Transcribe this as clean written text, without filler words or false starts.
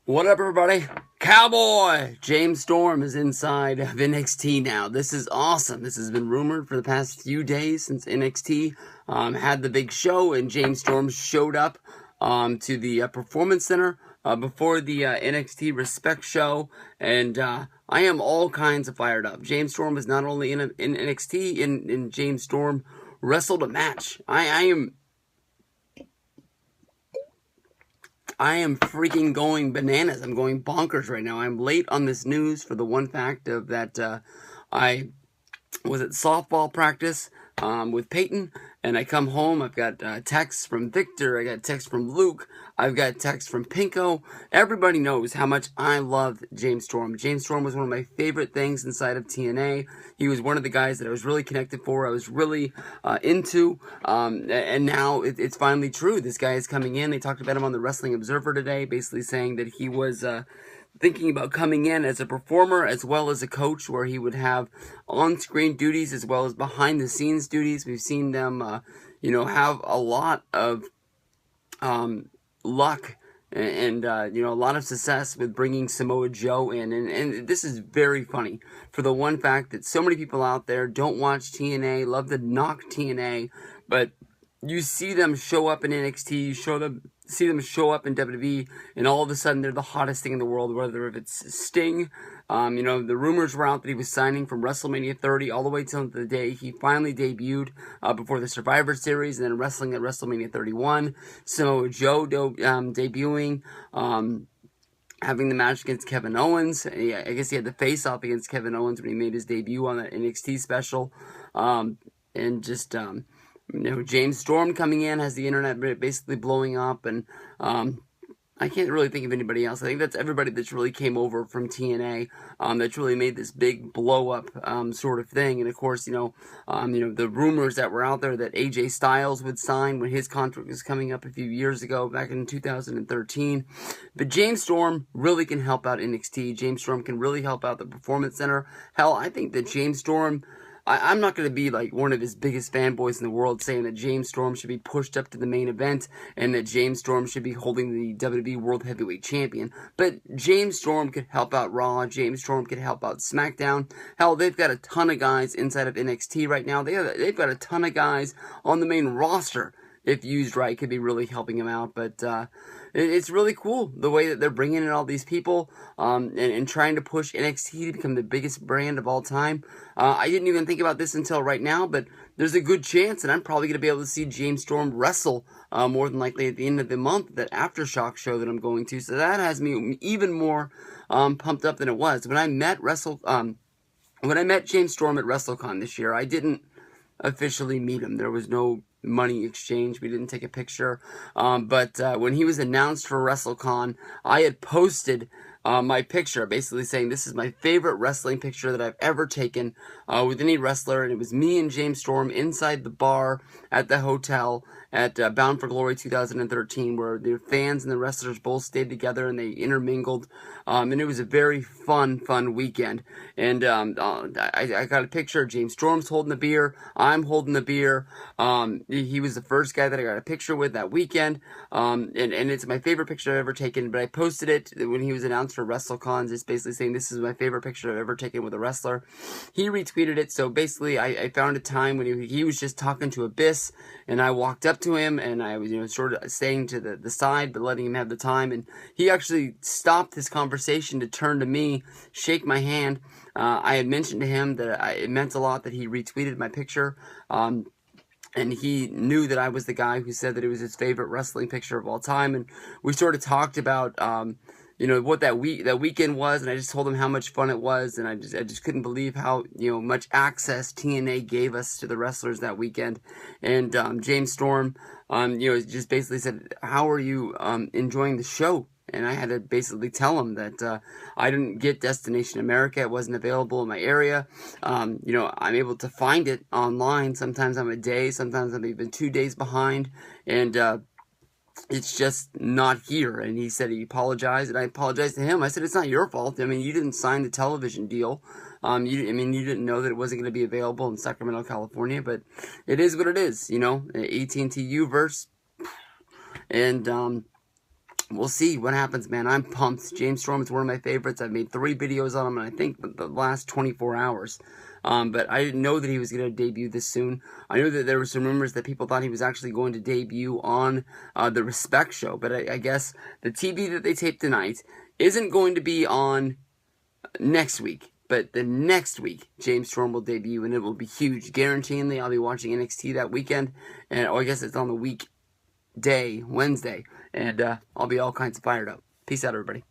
What up, everybody? Cowboy! James Storm is inside of NXT now. This is awesome. This has been rumored for the past few days since NXT had the big show, and James Storm showed up to the Performance Center before the NXT Respect show, and I am all kinds of fired up. James Storm was not only in NXT, in James Storm wrestled a match. I am freaking going bananas. I'm going bonkers right now. I'm late on this news for the one fact of that I was at softball practice with Peyton, and I come home. I've got texts from Victor. I got texts from Luke. I've got texts from Pinko. Everybody knows how much I love James Storm. James Storm was one of my favorite things inside of TNA. He was one of the guys that I was really connected for. I was really into, and now it's finally true. This guy is coming in. They talked about him on the Wrestling Observer today, basically saying that he was thinking about coming in as a performer as well as a coach, where he would have on-screen duties as well as behind-the-scenes duties. We've seen them, have a lot of luck and a lot of success with bringing Samoa Joe in. And this is very funny for the one fact that so many people out there don't watch TNA, love to knock TNA, but you see them show up in NXT, see them show up in WWE, and all of a sudden they're the hottest thing in the world, whether if it's Sting. The rumors were out that he was signing from WrestleMania 30 all the way till the day he finally debuted before the Survivor Series, and then wrestling at WrestleMania 31. Samoa Joe debuting, having the match against Kevin Owens. I guess he had the face-off against Kevin Owens when he made his debut on that NXT special. James Storm coming in has the internet basically blowing up, and I can't really think of anybody else. I think that's everybody that's really came over from TNA, that's really made this big blow up sort of thing. And of course, the rumors that were out there that AJ Styles would sign when his contract was coming up a few years ago, back in 2013. But James Storm really can help out NXT. James Storm can really help out the Performance Center. Hell, I think that James Storm, I'm not going to be like one of his biggest fanboys in the world saying that James Storm should be pushed up to the main event and that James Storm should be holding the WWE World Heavyweight Champion. But James Storm could help out Raw. James Storm could help out SmackDown. Hell, they've got a ton of guys inside of NXT right now. They've got a ton of guys on the main roster, if used right, could be really helping him out. But it's really cool the way that they're bringing in all these people and trying to push NXT to become the biggest brand of all time. I didn't even think about this until right now, but there's a good chance that I'm probably going to be able to see James Storm wrestle more than likely at the end of the month, that Aftershock show that I'm going to. So that has me even more pumped up than it was. When I met James Storm at WrestleCon this year, I didn't officially meet him. There was no money exchange. We didn't take a picture. But when he was announced for WrestleCon, I had posted my picture, basically saying this is my favorite wrestling picture that I've ever taken with any wrestler, and it was me and James Storm inside the bar at the hotel at Bound for Glory 2013, where the fans and the wrestlers both stayed together and they intermingled, and it was a very fun weekend. And I got a picture of James Storm's holding the beer, I'm holding the beer. He was the first guy that I got a picture with that weekend, and it's my favorite picture I've ever taken. But I posted it when he was announced for WrestleCon, just basically saying this is my favorite picture I've ever taken with a wrestler. He retweeted it, so basically I found a time when he was just talking to Abyss, and I walked up to him, and I was sort of staying to the side, but letting him have the time, and he actually stopped his conversation to turn to me, shake my hand. I had mentioned to him that it meant a lot that he retweeted my picture, and he knew that I was the guy who said that it was his favorite wrestling picture of all time, and we sort of talked about what that weekend was, and I just told him how much fun it was, and I just couldn't believe how much access TNA gave us to the wrestlers that weekend. And James Storm just basically said, "How are you enjoying the show?" And I had to basically tell him that I didn't get Destination America. It wasn't available in my area. I'm able to find it online. Sometimes I'm a day, sometimes I'm even 2 days behind, and it's just not here. And he said he apologized, and I apologized to him. I said, it's not your fault. I mean, you didn't sign the television deal. You didn't know that it wasn't going to be available in Sacramento, California, but it is what it is, AT&T Uverse. And we'll see what happens, man. I'm pumped. James Storm is one of my favorites. I've made 3 videos on him, and I think the last 24 hours. But I didn't know that he was going to debut this soon. I knew that there were some rumors that people thought he was actually going to debut on the Respect show. But I guess the TV that they taped tonight isn't going to be on next week. But the next week, James Storm will debut, and it will be huge. Guaranteeingly, I'll be watching NXT that weekend. And I guess it's on the weekday, Wednesday. And I'll be all kinds of fired up. Peace out, everybody.